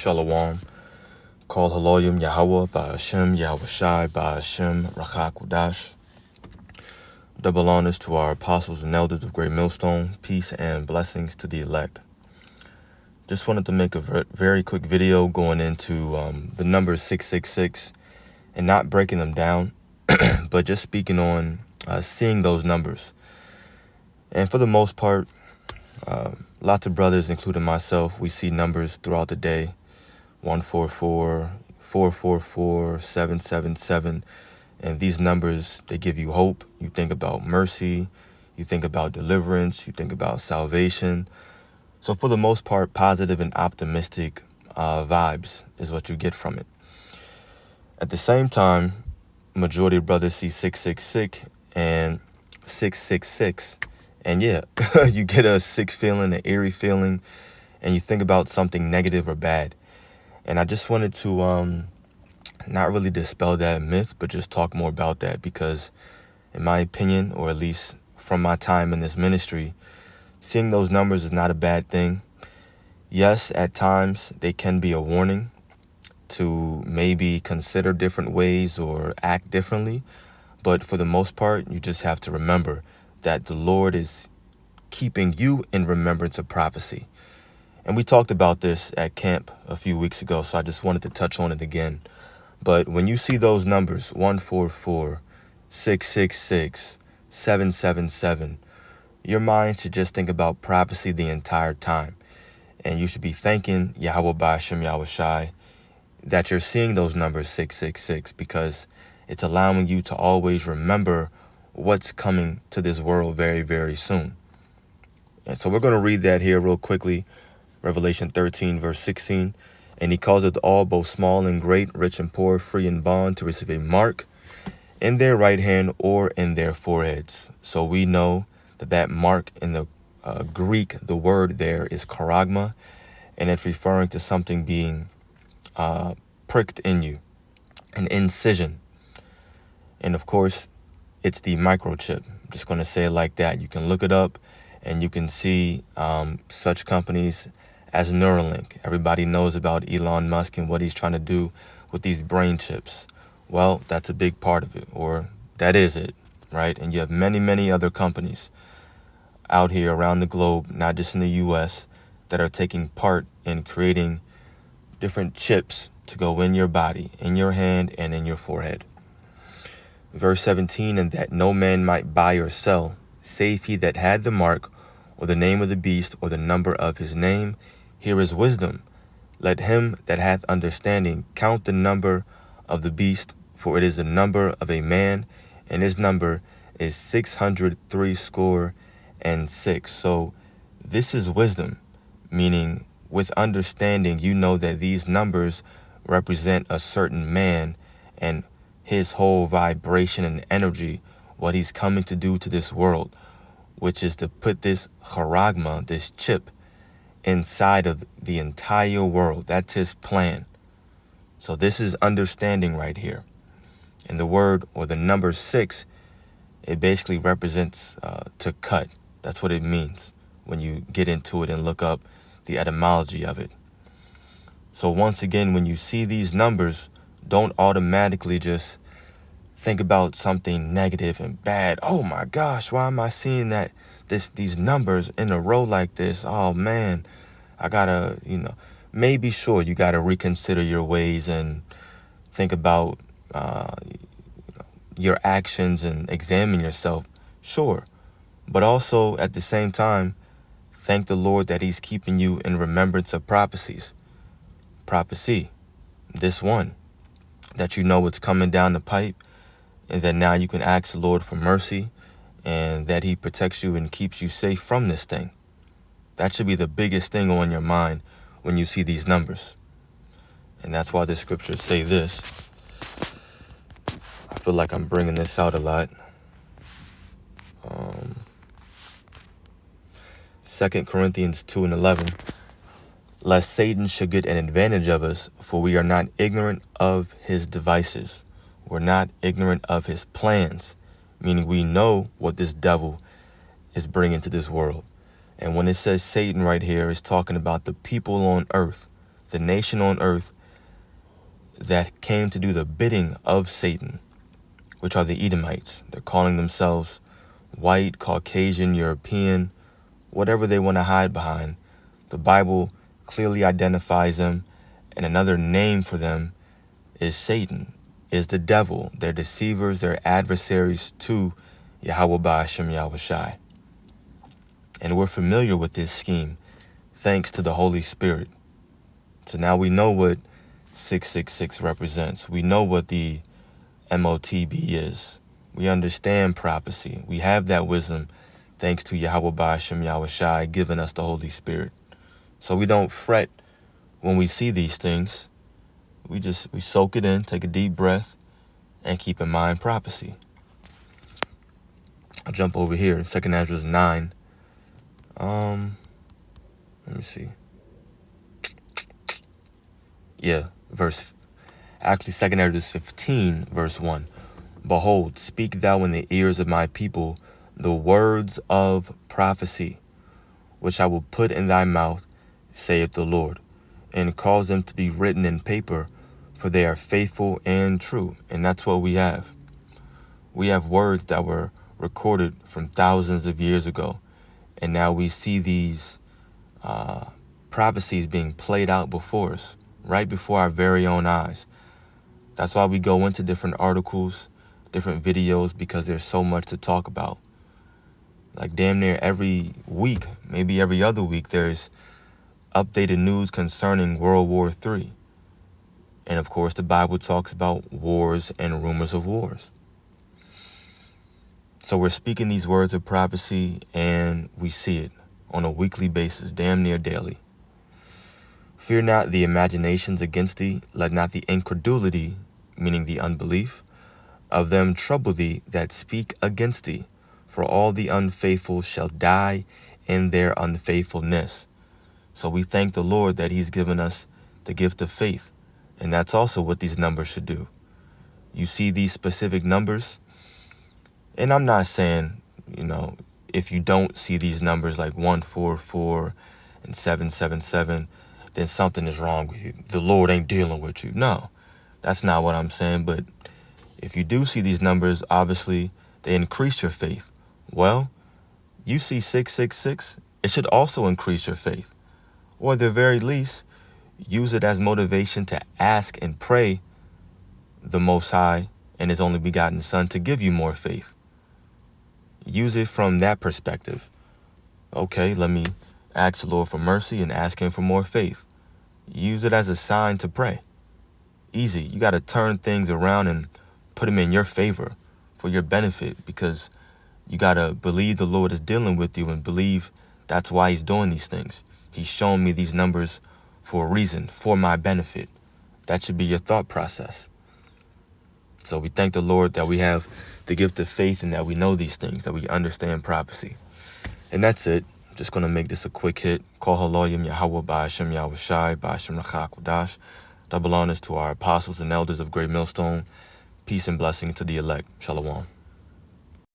Shalom. Call Haloyim Yahweh by Hashem Yahweh Shai by Hashem Rachak Udash. Double honors to our apostles and elders of Great Millstone. Peace and blessings to the elect. Just wanted to make a very quick video going into the number 666 and not breaking them down, but just speaking on seeing those numbers. And for the most part, lots of brothers, including myself, we see numbers throughout the day. 144, 444, 777. And these numbers, they give you hope. You think about mercy. You think about deliverance. You think about salvation. So for the most part, positive and optimistic vibes is what you get from it. At the same time, majority of brothers see 666 and 666. And yeah, you get a sick feeling, an eerie feeling, and you think about something negative or bad. And I just wanted to not really dispel that myth, but just talk more about that because in my opinion, or at least from my time in this ministry, seeing those numbers is not a bad thing. Yes, at times they can be a warning to maybe consider different ways or act differently. But for the most part, you just have to remember that the Lord is keeping you in remembrance of prophecy. And we talked about this at camp a few weeks ago, so I just wanted to touch on it again. But when you see those numbers, 144, 666, 777, your mind should just think about prophecy the entire time. And you should be thanking Yahweh Ba'ashem Yahweh Shai that you're seeing those numbers 666 because it's allowing you to always remember what's coming to this world very, very soon. And so we're going to read that here real quickly. Revelation 13, verse 16. And he causeth all, both small and great, rich and poor, free and bond, to receive a mark in their right hand or in their foreheads. So we know that mark in the Greek, the word there is charagma, and it's referring to something being pricked in you, an incision. And of course, it's the microchip. I'm just going to say it like that. You can look it up and you can see such companies as Neuralink. Everybody knows about Elon Musk and what he's trying to do with these brain chips. Well, that's a big part of it, or that is it, right? And you have many, many other companies out here around the globe, not just in the U.S., that are taking part in creating different chips to go in your body, in your hand, and in your forehead. Verse 17, and that no man might buy or sell, save he that had the mark, or the name of the beast, or the number of his name. Here is wisdom. Let him that hath understanding count the number of the beast, for it is the number of a man, and his number is 666. So this is wisdom, meaning with understanding, you know that these numbers represent a certain man and his whole vibration and energy, what he's coming to do to this world, which is to put this charagma, this chip, inside of the entire world. That's his plan. So this is understanding right here. And the word, or the number 6, it basically represents to cut. That's what it means when you get into it and look up the etymology of it. So once again, when you see these numbers, don't automatically just think about something negative and bad. Oh my gosh, why am I seeing these numbers in a row like this? Oh man, I gotta, maybe sure you gotta reconsider your ways and think about your actions and examine yourself. Sure. But also at the same time, thank the Lord that he's keeping you in remembrance of prophecies. Prophecy, this one, that you know what's coming down the pipe, and that now you can ask the Lord for mercy and that he protects you and keeps you safe from this thing. That should be the biggest thing on your mind when you see these numbers. And that's why the scriptures say this. I feel like I'm bringing this out a lot. 2 Corinthians 2:11. Lest Satan should get an advantage of us, for we are not ignorant of his devices. We're not ignorant of his plans, meaning we know what this devil is bringing to this world. And when it says Satan right here, it's talking about the people on earth, the nation on earth that came to do the bidding of Satan, which are the Edomites. They're calling themselves white, Caucasian, European, whatever they want to hide behind. The Bible clearly identifies them, and another name for them is Satan, is the devil. They're deceivers, they're adversaries to Yahweh Ba'ashem Yahushai. And we're familiar with this scheme thanks to the Holy Spirit. So now we know what 666 represents. We know what the MOTB is. We understand prophecy. We have that wisdom thanks to Yahweh Ba'ashem Yahushai giving us the Holy Spirit. So we don't fret when we see these things. We soak it in, take a deep breath, and keep in mind prophecy. I'll jump over here, 2nd Esdras 9. Let me see. Yeah, 2nd Esdras 15, verse 1. Behold, speak thou in the ears of my people the words of prophecy, which I will put in thy mouth, saith the Lord, and cause them to be written in paper, for they are faithful and true. And that's what we have. We have words that were recorded from thousands of years ago, and now we see these prophecies being played out before us, right before our very own eyes. That's why we go into different articles, different videos, because there's so much to talk about. Like damn near every week, maybe every other week, there's updated news concerning World War III. And of course, the Bible talks about wars and rumors of wars. So we're speaking these words of prophecy, and we see it on a weekly basis, damn near daily. Fear not the imaginations against thee, let not the incredulity, meaning the unbelief, of them trouble thee that speak against thee, for all the unfaithful shall die in their unfaithfulness. So we thank the Lord that he's given us the gift of faith, and that's also what these numbers should do. You see these specific numbers, and I'm not saying, if you don't see these numbers like 144 and 777, then something is wrong with you. The Lord ain't dealing with you. No, that's not what I'm saying. But if you do see these numbers, obviously they increase your faith. Well, you see 666, it should also increase your faith. Or at the very least, use it as motivation to ask and pray the Most High and his only begotten Son to give you more faith. Use it from that perspective. Okay, let me ask the Lord for mercy and ask him for more faith. Use it as a sign to pray. Easy. You got to turn things around and put them in your favor for your benefit, because you got to believe the Lord is dealing with you and believe that's why he's doing these things. He's showing me these numbers for a reason, for my benefit. That should be your thought process. So we thank the Lord that we have the gift of faith and that we know these things, that we understand prophecy. And that's it. Just going to make this a quick hit. Kol Haloyim Yahweh Ba'ashem Yahushai Ba'ashem Rachakudash. Double honors to our apostles and elders of Great Millstone. Peace and blessing to the elect. Shalom.